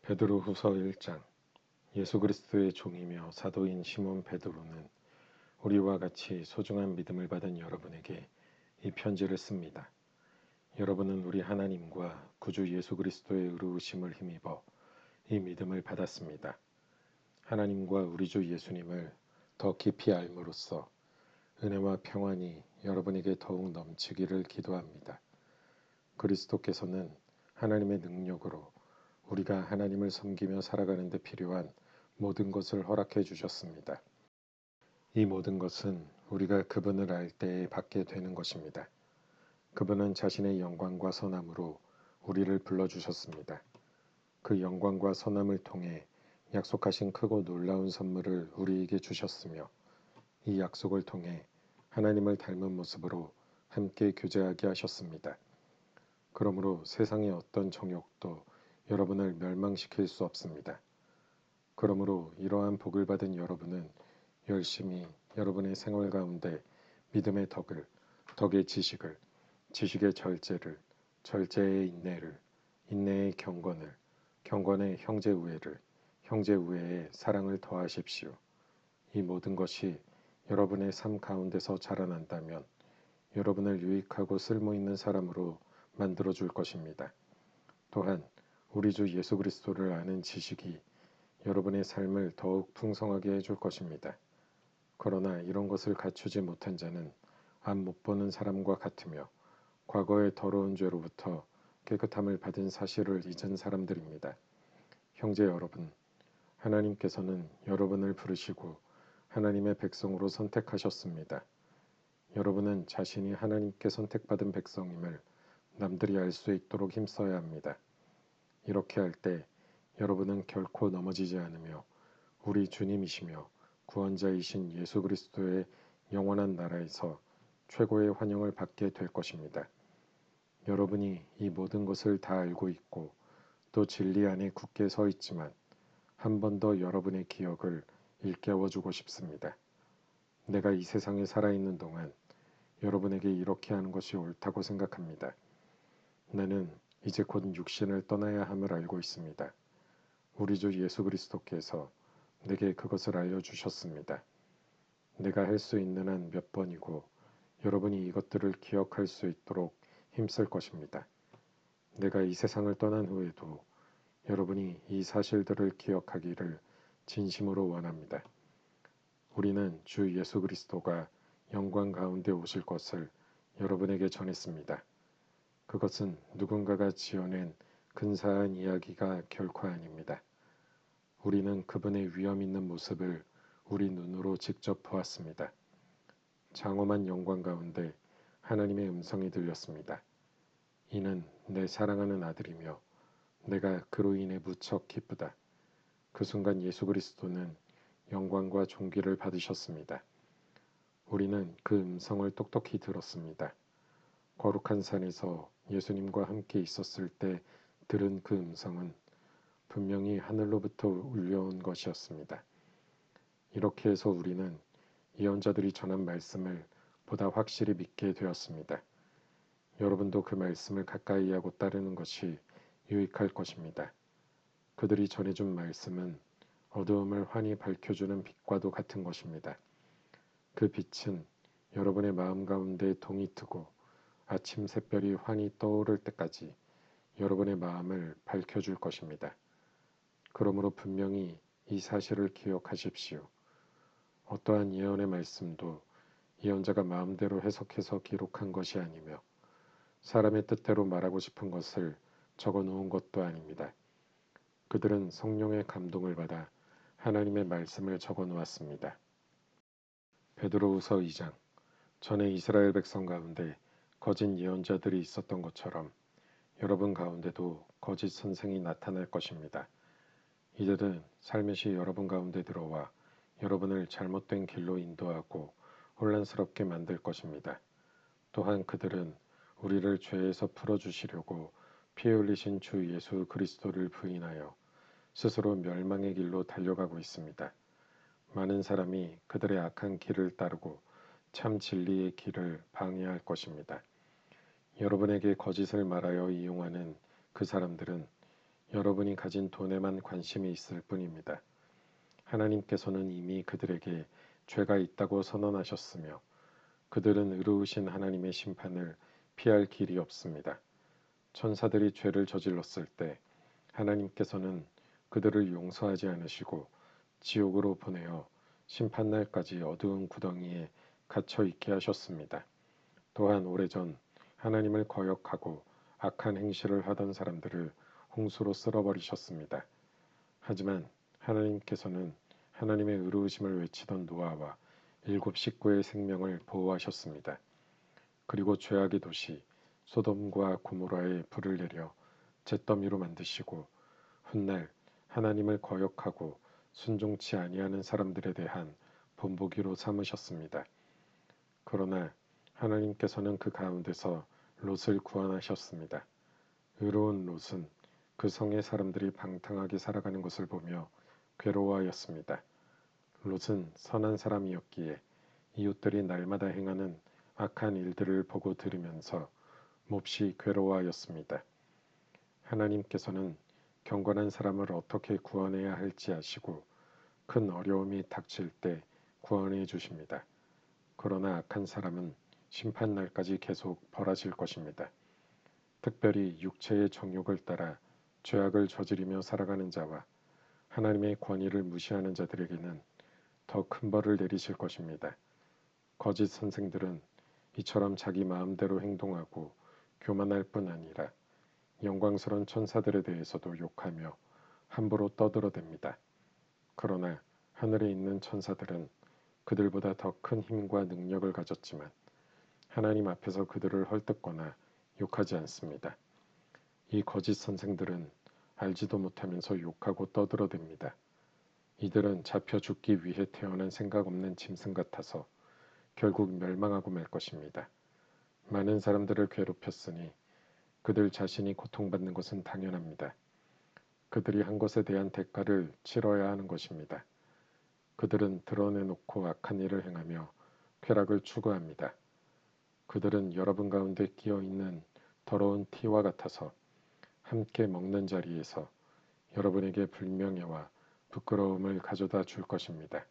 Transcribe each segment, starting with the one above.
베드로후서 1장. 예수 그리스도의 종이며 사도인 시몬 베드로는 우리와 같이 소중한 믿음을 받은 여러분에게 이 편지를 씁니다. 여러분은 우리 하나님과 구주 예수 그리스도의 의로우심을 힘입어 이 믿음을 받았습니다. 하나님과 우리 주 예수님을 더 깊이 알므로써 은혜와 평안이 여러분에게 더욱 넘치기를 기도합니다. 그리스도께서는 하나님의 능력으로 우리가 하나님을 섬기며 살아가는 데 필요한 모든 것을 허락해 주셨습니다. 이 모든 것은 우리가 그분을 알 때에 받게 되는 것입니다. 그분은 자신의 영광과 선함으로 우리를 불러주셨습니다. 그 영광과 선함을 통해 약속하신 크고 놀라운 선물을 우리에게 주셨으며 이 약속을 통해 하나님을 닮은 모습으로 함께 교제하게 하셨습니다. 그러므로 세상의 어떤 정욕도 여러분을 멸망시킬 수 없습니다. 그러므로 이러한 복을 받은 여러분은 열심히 여러분의 생활 가운데 믿음의 덕을, 덕의 지식을, 지식의 절제를, 절제의 인내를, 인내의 경건을, 경건의 형제 우애를, 형제 우애의 사랑을 더하십시오. 이 모든 것이 여러분의 삶 가운데서 자라난다면 여러분을 유익하고 쓸모있는 사람으로 만들어 줄 것입니다. 또한 우리 주 예수 그리스도를 아는 지식이 여러분의 삶을 더욱 풍성하게 해줄 것입니다. 그러나 이런 것을 갖추지 못한 자는 앞 못 보는 사람과 같으며 과거의 더러운 죄로부터 깨끗함을 받은 사실을 잊은 사람들입니다. 형제 여러분, 하나님께서는 여러분을 부르시고 하나님의 백성으로 선택하셨습니다. 여러분은 자신이 하나님께 선택받은 백성임을 남들이 알 수 있도록 힘써야 합니다. 이렇게 할 때 여러분은 결코 넘어지지 않으며 우리 주님이시며 구원자이신 예수 그리스도의 영원한 나라에서 최고의 환영을 받게 될 것입니다. 여러분이 이 모든 것을 다 알고 있고 또 진리 안에 굳게 서 있지만 한 번 더 여러분의 기억을 일깨워주고 싶습니다. 내가 이 세상에 살아있는 동안 여러분에게 이렇게 하는 것이 옳다고 생각합니다. 나는 이제 곧 육신을 떠나야 함을 알고 있습니다. 우리 주 예수 그리스도께서 내게 그것을 알려주셨습니다. 내가 할 수 있는 한 몇 번이고 여러분이 이것들을 기억할 수 있도록 힘쓸 것입니다. 내가 이 세상을 떠난 후에도 여러분이 이 사실들을 기억하기를 진심으로 원합니다. 우리는 주 예수 그리스도가 영광 가운데 오실 것을 여러분에게 전했습니다. 그것은 누군가가 지어낸 근사한 이야기가 결코 아닙니다. 우리는 그분의 위엄 있는 모습을 우리 눈으로 직접 보았습니다. 장엄한 영광 가운데 하나님의 음성이 들렸습니다. 이는 내 사랑하는 아들이며 내가 그로 인해 무척 기쁘다. 그 순간 예수 그리스도는 영광과 존귀를 받으셨습니다. 우리는 그 음성을 똑똑히 들었습니다. 거룩한 산에서 예수님과 함께 있었을 때 들은 그 음성은 분명히 하늘로부터 울려온 것이었습니다. 이렇게 해서 우리는 예언자들이 전한 말씀을 보다 확실히 믿게 되었습니다. 여러분도 그 말씀을 가까이 하고 따르는 것이 유익할 것입니다. 그들이 전해준 말씀은 어두움을 환히 밝혀주는 빛과도 같은 것입니다. 그 빛은 여러분의 마음 가운데 동이 트고 아침 샛별이 환히 떠오를 때까지 여러분의 마음을 밝혀줄 것입니다. 그러므로 분명히 이 사실을 기억하십시오. 어떠한 예언의 말씀도 예언자가 마음대로 해석해서 기록한 것이 아니며 사람의 뜻대로 말하고 싶은 것을 적어 놓은 것도 아닙니다. 그들은 성령의 감동을 받아 하나님의 말씀을 적어 놓았습니다. 베드로후서 2장. 전에 이스라엘 백성 가운데 거짓 예언자들이 있었던 것처럼 여러분 가운데도 거짓 선생이 나타날 것입니다. 이들은 살며시 여러분 가운데 들어와 여러분을 잘못된 길로 인도하고 혼란스럽게 만들 것입니다. 또한 그들은 우리를 죄에서 풀어주시려고 피 흘리신 주 예수 그리스도를 부인하여 스스로 멸망의 길로 달려가고 있습니다. 많은 사람이 그들의 악한 길을 따르고 참 진리의 길을 방해할 것입니다. 여러분에게 거짓을 말하여 이용하는 그 사람들은 여러분이 가진 돈에만 관심이 있을 뿐입니다. 하나님께서는 이미 그들에게 죄가 있다고 선언하셨으며 그들은 의로우신 하나님의 심판을 피할 길이 없습니다. 천사들이 죄를 저질렀을 때 하나님께서는 그들을 용서하지 않으시고 지옥으로 보내어 심판날까지 어두운 구덩이에 갇혀 있게 하셨습니다. 또한 오래전 하나님을 거역하고 악한 행실을 하던 사람들을 홍수로 쓸어버리셨습니다. 하지만 하나님께서는 하나님의 의로우심을 외치던 노아와 7식구의 생명을 보호하셨습니다. 그리고 죄악의 도시 소돔과 고모라에 불을 내려 잿더미로 만드시고 훗날 하나님을 거역하고 순종치 아니하는 사람들에 대한 본보기로 삼으셨습니다. 그러나 하나님께서는 그 가운데서 롯을 구원하셨습니다. 의로운 롯은 그 성의 사람들이 방탕하게 살아가는 것을 보며 괴로워하였습니다. 롯은 선한 사람이었기에 이웃들이 날마다 행하는 악한 일들을 보고 들으면서 몹시 괴로워하였습니다. 하나님께서는 경건한 사람을 어떻게 구원해야 할지 아시고 큰 어려움이 닥칠 때 구원해 주십니다. 그러나 악한 사람은 심판날까지 계속 벌어질 것입니다. 특별히 육체의 정욕을 따라 죄악을 저지르며 살아가는 자와 하나님의 권위를 무시하는 자들에게는 더 큰 벌을 내리실 것입니다. 거짓 선생들은 이처럼 자기 마음대로 행동하고 교만할 뿐 아니라 영광스러운 천사들에 대해서도 욕하며 함부로 떠들어댑니다. 그러나 하늘에 있는 천사들은 그들보다 더 큰 힘과 능력을 가졌지만 하나님 앞에서 그들을 헐뜯거나 욕하지 않습니다. 이 거짓 선생들은 알지도 못하면서 욕하고 떠들어댑니다. 이들은 잡혀 죽기 위해 태어난 생각 없는 짐승 같아서 결국 멸망하고 말 것입니다. 많은 사람들을 괴롭혔으니 그들 자신이 고통받는 것은 당연합니다. 그들이 한 것에 대한 대가를 치러야 하는 것입니다. 그들은 드러내놓고 악한 일을 행하며 쾌락을 추구합니다. 그들은 여러분 가운데 끼어있는 더러운 티와 같아서 함께 먹는 자리에서 여러분에게 불명예와 부끄러움을 가져다 줄 것입니다.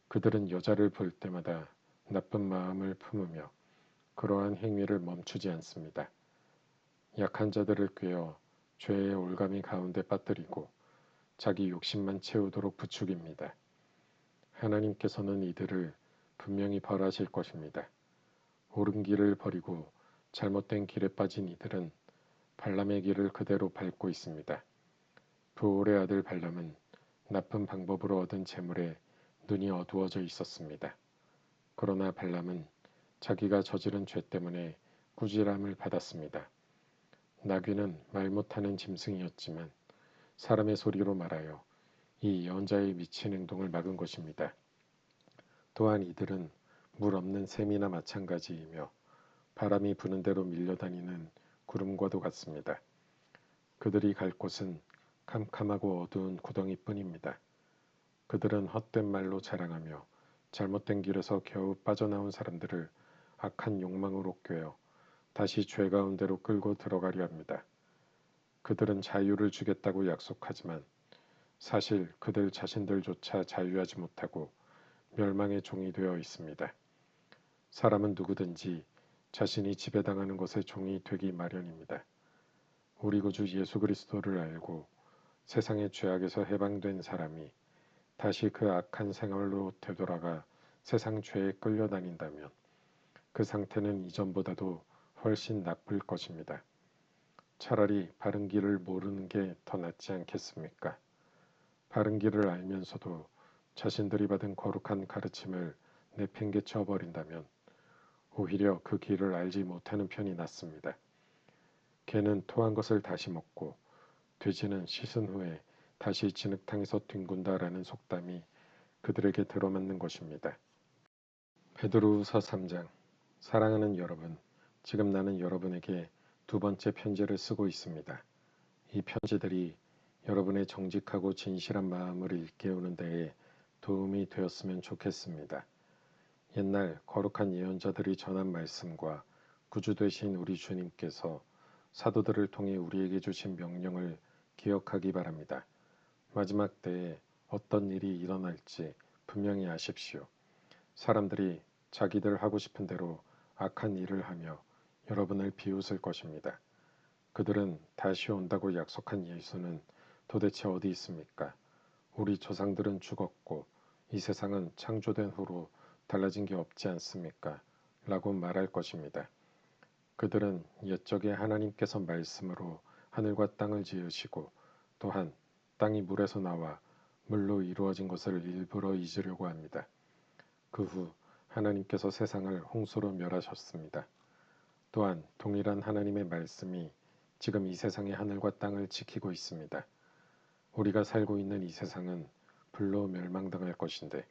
그들은 여자를 볼 때마다 나쁜 마음을 품으며 그러한 행위를 멈추지 않습니다. 약한 자들을 꾀어 죄의 올가미 가운데 빠뜨리고 자기 욕심만 채우도록 부추깁니다. 하나님께서는 이들을 분명히 벌하실 것입니다. 옳은 길을 버리고 잘못된 길에 빠진 이들은 발람의 길을 그대로 밟고 있습니다. 부올의 아들 발람은 나쁜 방법으로 얻은 재물에 눈이 어두워져 있었습니다. 그러나 발람은 자기가 저지른 죄 때문에 꾸지람을 받았습니다. 나귀는 말 못하는 짐승이었지만 사람의 소리로 말하여 이 예언자의 미친 행동을 막은 것입니다. 또한 이들은 물 없는 샘이나 마찬가지이며 바람이 부는 대로 밀려다니는 구름과도 같습니다. 그들이 갈 곳은 캄캄하고 어두운 구덩이뿐입니다. 그들은 헛된 말로 자랑하며 잘못된 길에서 겨우 빠져나온 사람들을 악한 욕망으로 꿰어 다시 죄 가운데로 끌고 들어가려 합니다. 그들은 자유를 주겠다고 약속하지만 사실 그들 자신들조차 자유하지 못하고 멸망의 종이 되어 있습니다. 사람은 누구든지 자신이 지배당하는 것의 종이 되기 마련입니다. 우리 구주 예수 그리스도를 알고 세상의 죄악에서 해방된 사람이 다시 그 악한 생활로 되돌아가 세상 죄에 끌려다닌다면 그 상태는 이전보다도 훨씬 나쁠 것입니다. 차라리 바른 길을 모르는 게 더 낫지 않겠습니까? 바른 길을 알면서도 자신들이 받은 거룩한 가르침을 내팽개쳐 버린다면 오히려 그 길을 알지 못하는 편이 낫습니다. 개는 토한 것을 다시 먹고 돼지는 씻은 후에 다시 진흙탕에서 뒹군다라는 속담이 그들에게 들어맞는 것입니다. 베드로후서 3장. 사랑하는 여러분, 지금 나는 여러분에게 두 번째 편지를 쓰고 있습니다. 이 편지들이 여러분의 정직하고 진실한 마음을 일깨우는 데에 도움이 되었으면 좋겠습니다. 옛날 거룩한 예언자들이 전한 말씀과 구주 되신 우리 주님께서 사도들을 통해 우리에게 주신 명령을 기억하기 바랍니다. 마지막 때에 어떤 일이 일어날지 분명히 아십시오. 사람들이 자기들 하고 싶은 대로 악한 일을 하며 여러분을 비웃을 것입니다. 그들은 다시 온다고 약속한 예수는 도대체 어디 있습니까? 우리 조상들은 죽었고 이 세상은 창조된 후로 달라진 게 없지 않습니까? 라고 말할 것입니다. 그들은 옛적에 하나님께서 말씀으로 하늘과 땅을 지으시고 또한 땅이 물에서 나와 물로 이루어진 것을 일부러 잊으려고 합니다. 그 후 하나님께서 세상을 홍수로 멸하셨습니다. 또한 동일한 하나님의 말씀이 지금 이 세상의 하늘과 땅을 지키고 있습니다. 우리가 살고 있는 이 세상은 불로 멸망당할 것인데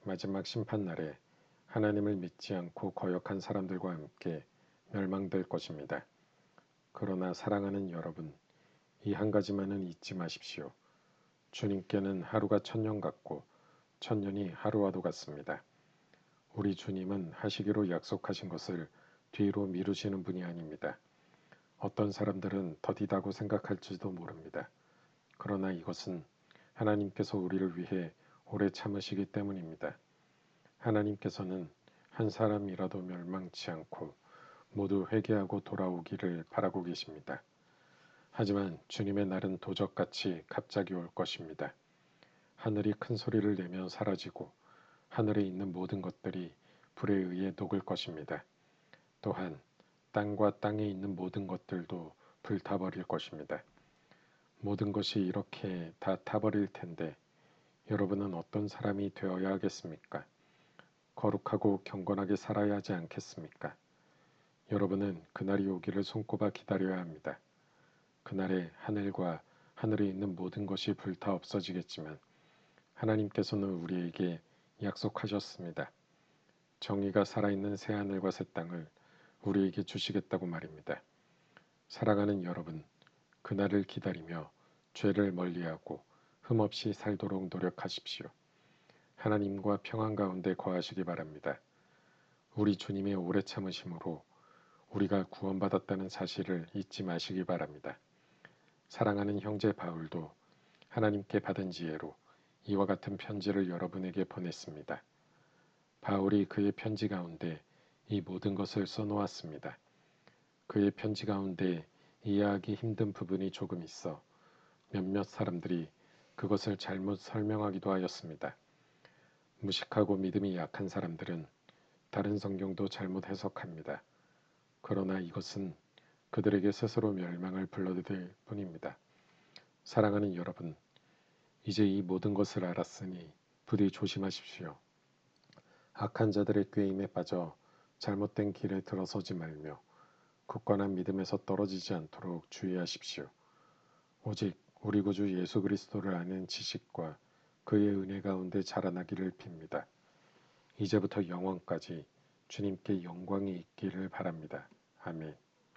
마지막 심판날에 하나님을 믿지 않고 거역한 사람들과 함께 멸망될 것입니다. 그러나 사랑하는 여러분, 이 한 가지만은 잊지 마십시오. 주님께는 하루가 천년 같고 천년이 하루와도 같습니다. 우리 주님은 하시기로 약속하신 것을 뒤로 미루시는 분이 아닙니다. 어떤 사람들은 더디다고 생각할지도 모릅니다. 그러나 이것은 하나님께서 우리를 위해 오래 참으시기 때문입니다. 하나님께서는 한 사람이라도 멸망치 않고 모두 회개하고 돌아오기를 바라고 계십니다. 하지만 주님의 날은 도적같이 갑자기 올 것입니다. 하늘이 큰 소리를 내며 사라지고 하늘에 있는 모든 것들이 불에 의해 녹을 것입니다. 또한 땅과 땅에 있는 모든 것들도 불타버릴 것입니다. 모든 것이 이렇게 다 타버릴 텐데 여러분은 어떤 사람이 되어야 하겠습니까? 거룩하고 경건하게 살아야 하지 않겠습니까? 여러분은 그날이 오기를 손꼽아 기다려야 합니다. 그날에 하늘과 하늘에 있는 모든 것이 불타 없어지겠지만 하나님께서는 우리에게 약속하셨습니다. 정의가 살아있는 새하늘과 새 땅을 우리에게 주시겠다고 말입니다. 사랑하는 여러분, 그날을 기다리며 죄를 멀리하고 흠없이 살도록 노력하십시오. 하나님과 평안 가운데 거하시기 바랍니다. 우리 주님의 오래 참으심으로 우리가 구원받았다는 사실을 잊지 마시기 바랍니다. 사랑하는 형제 바울도 하나님께 받은 지혜로 이와 같은 편지를 여러분에게 보냈습니다. 바울이 그의 편지 가운데 이 모든 것을 써놓았습니다. 그의 편지 가운데 이해하기 힘든 부분이 조금 있어 몇몇 사람들이 그것을 잘못 설명하기도 하였습니다. 무식하고 믿음이 약한 사람들은 다른 성경도 잘못 해석합니다. 그러나 이것은 그들에게 스스로 멸망을 불러들일 뿐입니다. 사랑하는 여러분, 이제 이 모든 것을 알았으니 부디 조심하십시오. 악한 자들의 꾀임에 빠져 잘못된 길에 들어서지 말며 굳건한 믿음에서 떨어지지 않도록 주의하십시오. 오직 우리 구주 예수 그리스도를 아는 지식과 그의 은혜 가운데 자라나기를 빕니다. 이제부터 영원까지 주님께 영광이 있기를 바랍니다. 아멘.